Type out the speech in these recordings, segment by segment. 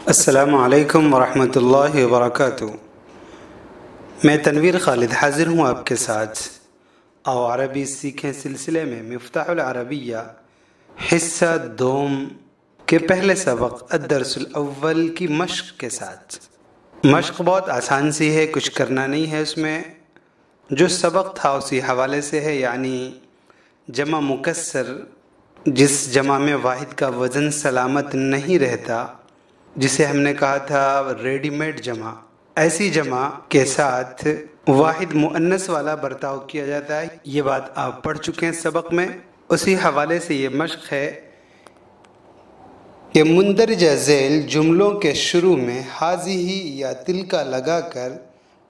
السلام علیکم ورحمۃ اللہ وبرکاتہ۔ میں تنویر خالد حاضر ہوں آپ کے ساتھ آؤ عربی سیکھیں سلسلے میں مفتاح العربیہ حصہ دوم کے پہلے سبق الدرس الاول کی مشق کے ساتھ۔ مشق بہت آسان سی ہے، کچھ کرنا نہیں ہے اس میں، جو سبق تھا اسی حوالے سے ہے، یعنی جمع مکسر جس جمع میں واحد کا وزن سلامت نہیں رہتا، جسے ہم نے کہا تھا ریڈی میڈ جمع، ایسی جمع کے ساتھ واحد مؤنث والا برتاؤ کیا جاتا ہے۔ یہ بات آپ پڑھ چکے ہیں سبق میں، اسی حوالے سے یہ مشق ہے کہ مندرجہ ذیل جملوں کے شروع میں حاذی یا تلکا لگا کر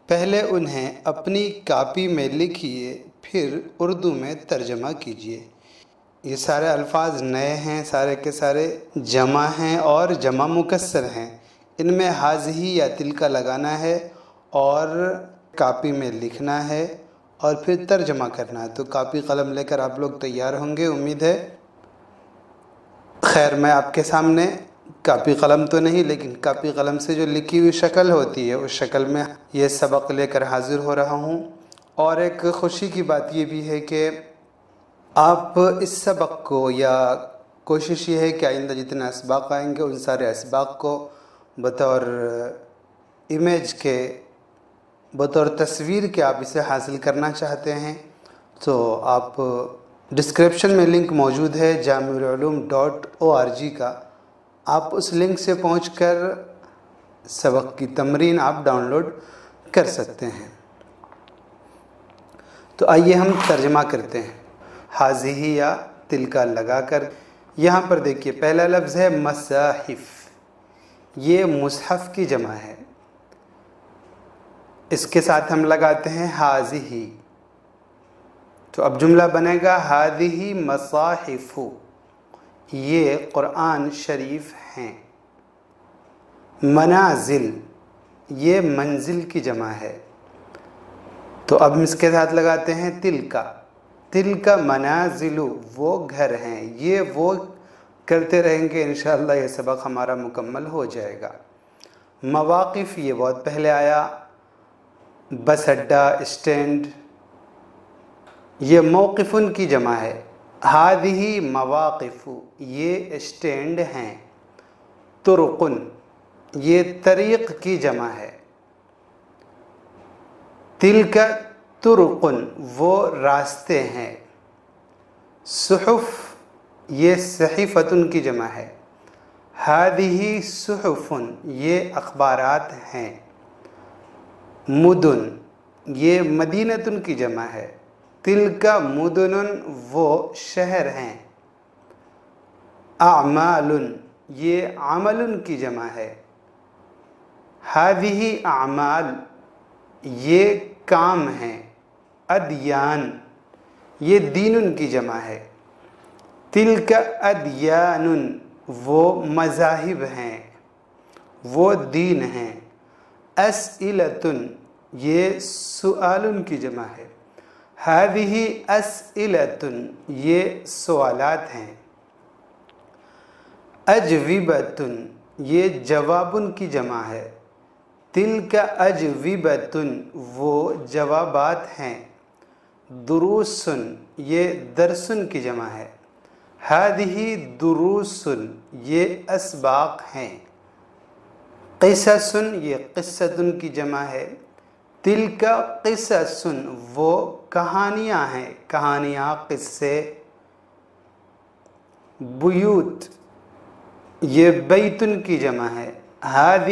پہلے انہیں اپنی کاپی میں لکھیے، پھر اردو میں ترجمہ کیجیے۔ یہ سارے الفاظ نئے ہیں، سارے کے سارے جمع ہیں اور جمع مکسر ہیں۔ ان میں حاذی یا تلکا لگانا ہے اور کاپی میں لکھنا ہے اور پھر ترجمہ کرنا ہے۔ تو کاپی قلم لے کر آپ لوگ تیار ہوں گے، امید ہے۔ خیر، میں آپ کے سامنے کاپی قلم تو نہیں، لیکن کاپی قلم سے جو لکھی ہوئی شکل ہوتی ہے اس شکل میں یہ سبق لے کر حاضر ہو رہا ہوں۔ اور ایک خوشی کی بات یہ بھی ہے کہ آپ اس سبق کو، یا کوشش یہ ہے کہ آئندہ جتنے اسباق آئیں گے ان سارے اسباق کو بطور امیج کے، بطور تصویر کے آپ اسے حاصل کرنا چاہتے ہیں تو آپ ڈسکرپشن میں لنک موجود ہے جامعالعلوم.org کا، آپ اس لنک سے پہنچ کر سبق کی تمرین آپ ڈاؤن لوڈ کر سکتے ہیں۔ تو آئیے ہم ترجمہ کرتے ہیں حاذی یا تلکا لگا کر۔ یہاں پر دیکھیے پہلا لفظ ہے مصاحف، یہ مصحف کی جمع ہے، اس کے ساتھ ہم لگاتے ہیں حاذی، تو اب جملہ بنے گا ہذہ مصاحف، یہ قرآن شریف ہیں۔ منازل، یہ منزل کی جمع ہے، تو اب ہم اس کے ساتھ لگاتے ہیں تلکا، تلکا منازل، وہ گھر ہیں۔ یہ وہ کرتے رہیں گے، انشاءاللہ یہ سبق ہمارا مکمل ہو جائے گا۔ مواقف، یہ بہت پہلے آیا، بس اڈا، اسٹینڈ، یہ موقفن کی جمع ہے۔ ہذہ مواقف، یہ اسٹینڈ ہیں۔ طرقن، یہ طریق کی جمع ہے۔ تلکا طرقن، وہ راستے ہیں۔ صحف، یہ صحیفتن کی جمع ہے۔ ہذہ صحفن، یہ اخبارات ہیں۔ مدن، یہ مدینتن کی جمع ہے۔ تلکا مدنن، وہ شہر ہیں۔ اعمال، یہ عمل کی جمع ہے۔ ہذہ اعمال، یہ کام ہیں۔ ادیان، یہ دین کی جمع ہے۔ تلکا ادیان، وہ مذاہب ہیں، وہ دین ہیں۔ اسئلۃ، یہ سؤال کی جمع ہے۔ ہذہ اسئلۃ، یہ سوالات ہیں۔ اجوبۃ، یہ جواب کی جمع ہے۔ تلکا اجوبۃ، وہ جوابات ہیں۔ دروس، یہ درسن کی جمع ہے۔ ہذہ دروس، یہ اسباق ہیں۔ قصص، یہ قصۃ کی جمع ہے۔ تلکا قصص، وہ کہانیاں ہیں، کہانیاں، قصے۔ بیوت، یہ بیتن کی جمع ہے۔ ہذہ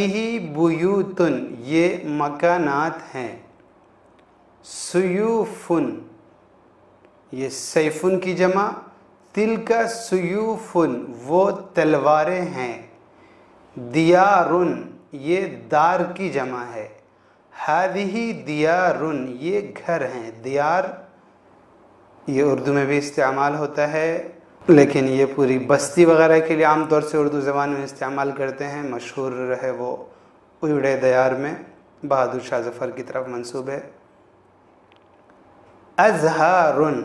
بیوتن، یہ مکانات ہیں۔ سیوفن، یہ سیفن کی جمع۔ تلکا سیوفن، وہ تلواریں ہیں۔ دیارن، یہ دار کی جمع ہے۔ ہذہ دیارن، یہ گھر ہیں۔ دیار، یہ اردو میں بھی استعمال ہوتا ہے، لیکن یہ پوری بستی وغیرہ کے لیے عام طور سے اردو زبان میں استعمال کرتے ہیں۔ مشہور ہے وہ اجڑے دیار میں، بہادر شاہ ظفر کی طرف منسوب ہے۔ ازہارن،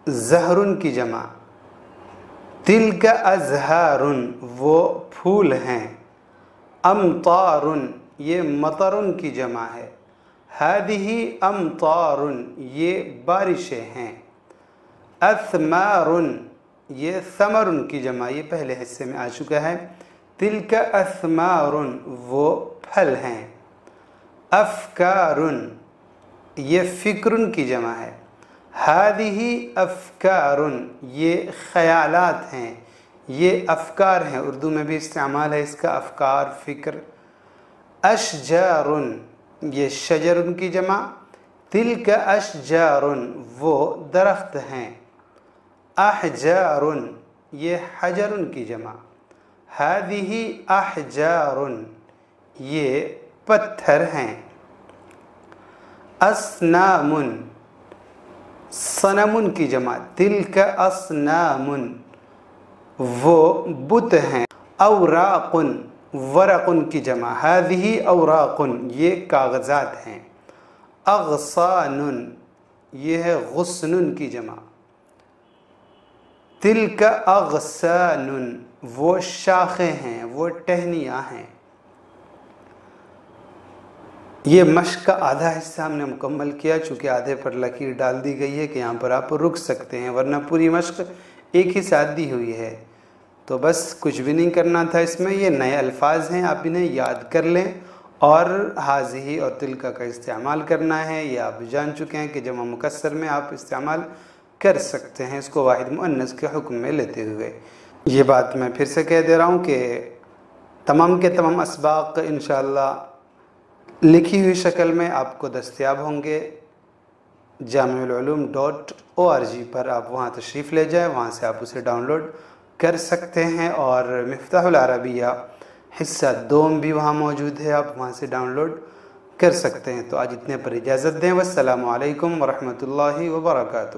زہرن کی جمع۔ تلکا ازہارن، وہ پھول ہیں۔ امطارن یہ مطرن کی جمع ہے، ہادہ امطارن یہ بارشیں ہیں، اثمارن یہ ثمرن کی جمع، یہ پہلے حصے میں آ چکا ہے، تلک اثمارن وہ پھل ہیں، افکارن یہ فکرن کی جمع ہے، ہادہ افکارن یہ خیالات ہیں، یہ افکار ہیں، اردو میں بھی استعمال ہے اس کا، افکار فکر، اشجارن یہ شجرن کی جمع، تلک اشجارن وہ درخت ہیں، احجارن یہ حجرن کی جمع، ہادہ احجارن یہ پتھر ہیں، اصنامن صنمن کی جمع، تلک اصنامن وہ بت ہیں، اوراقن ورقن کی جمع، ہادہ اوراقن یہ کاغذات ہیں، اغصانن یہ ہے غصن کی جمع، تلک اغصانن وہ شاخیں ہیں، وہ ٹہنیاں ہیں۔ یہ مشق کا آدھا حصہ ہم نے مکمل کیا، چونکہ آدھے پر لکیر ڈال دی گئی ہے کہ یہاں پر آپ رک سکتے ہیں، ورنہ پوری مشق ایک ہی ساتھ دی ہوئی ہے، تو بس کچھ بھی نہیں کرنا تھا اس میں۔ یہ نئے الفاظ ہیں، آپ انہیں یاد کر لیں اور ہذہ اور تلک کا استعمال کرنا ہے، یہ آپ جان چکے ہیں کہ جمع مکسر میں آپ استعمال کر سکتے ہیں اس کو واحد مؤنث کے حکم میں لیتے ہوئے۔ یہ بات میں پھر سے کہہ دے رہا ہوں کہ تمام کے تمام اسباق انشاءاللہ لکھی ہوئی شکل میں آپ کو دستیاب ہوں گے جامعالعلوم.org پر، آپ وہاں تشریف لے جائیں، وہاں سے آپ اسے ڈاؤن لوڈ کر سکتے ہیں، اور مفتاح العربیہ حصہ دوم بھی وہاں موجود ہے، آپ وہاں سے ڈاؤن لوڈ کر سکتے ہیں۔ تو آج اتنے پر اجازت دیں، والسلام علیکم ورحمۃ اللہ وبرکاتہ۔